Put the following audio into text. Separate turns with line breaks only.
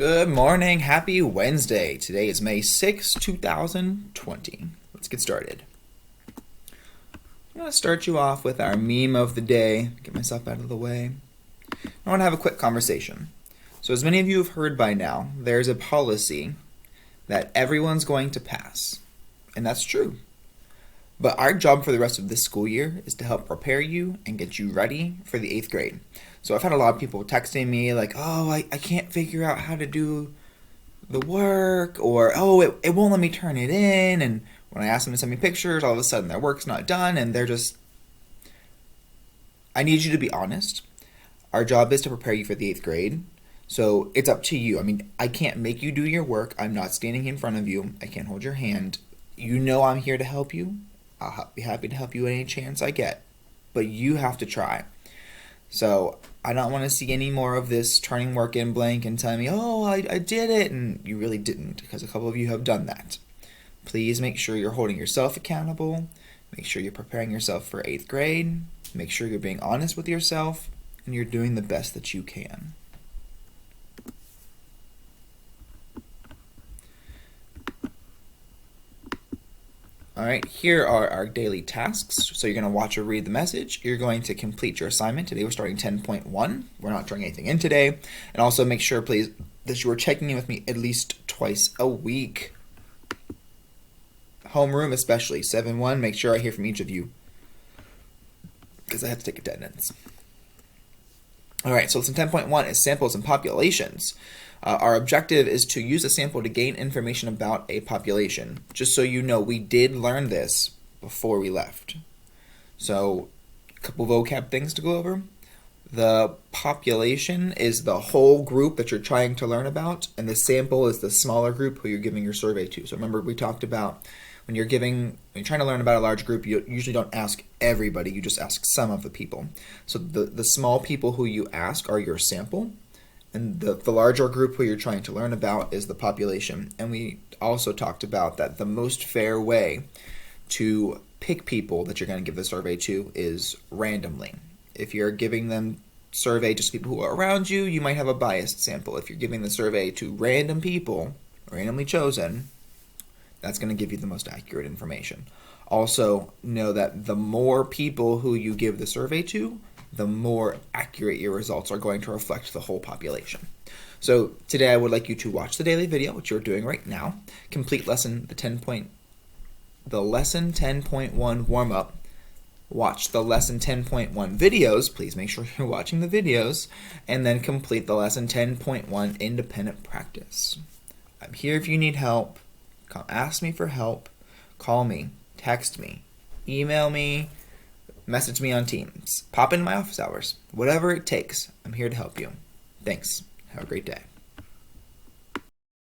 Good morning. Happy Wednesday. Today is May 6, 2020. Let's get started. I'm going to start you off with our meme of the day. Get myself out of the way. I want to have a quick conversation. So as many of you have heard by now, there's a policy that everyone's going to pass. And that's true. But our job for the rest of this school year is to help prepare you and get you ready for the 8th grade. So I've had a lot of people texting me like, oh, I can't figure out how to do the work, or, oh, it won't let me turn it in. And when I ask them to send me pictures, all of a sudden their work's not done, and they're just... I need you to be honest. Our job is to prepare you for the 8th grade. So it's up to you. I mean, I can't make you do your work. I'm not standing in front of you. I can't hold your hand. You know I'm here to help you. I'll be happy to help you any chance I get. But you have to try. So I don't want to see any more of this turning work in blank and telling me, oh, I did it, and you really didn't, because a couple of you have done that. Please make sure you're holding yourself accountable. Make sure you're preparing yourself for 8th grade. Make sure you're being honest with yourself, and you're doing the best that you can. Alright, here are our daily tasks. So you're going to watch or read the message. You're going to complete your assignment. Today we're starting 10.1. We're not throwing anything in today. And also make sure, please, that you are checking in with me at least twice a week. Homeroom especially, 7-1. Make sure I hear from each of you, because I have to take attendance. Alright, so lesson 10.1 is samples and populations. Our objective is to use a sample to gain information about a population. Just so you know, we did learn this before we left. So, a couple vocab things to go over. The population is the whole group that you're trying to learn about, and the sample is the smaller group who you're giving your survey to. So remember, we talked about when you're trying to learn about a large group, you usually don't ask everybody, you just ask some of the people. So the small people who you ask are your sample. And the larger group who you're trying to learn about is the population. And we also talked about that the most fair way to pick people that you're going to give the survey to is randomly. If you're giving them survey just to people who are around you, you might have a biased sample. If you're giving the survey to random people, randomly chosen, that's going to give you the most accurate information. Also, know that the more people who you give the survey to, the more accurate your results are going to reflect the whole population. So today I would like you to watch the daily video, which you're doing right now, complete the lesson 10.1 warm-up, watch the lesson 10.1 videos, please make sure you're watching the videos, and then complete the lesson 10.1 independent practice. I'm here if you need help. Ask me for help, call me, text me, email me, message me on Teams, pop in my office hours, whatever it takes. I'm here to help you. Thanks. Have a great day.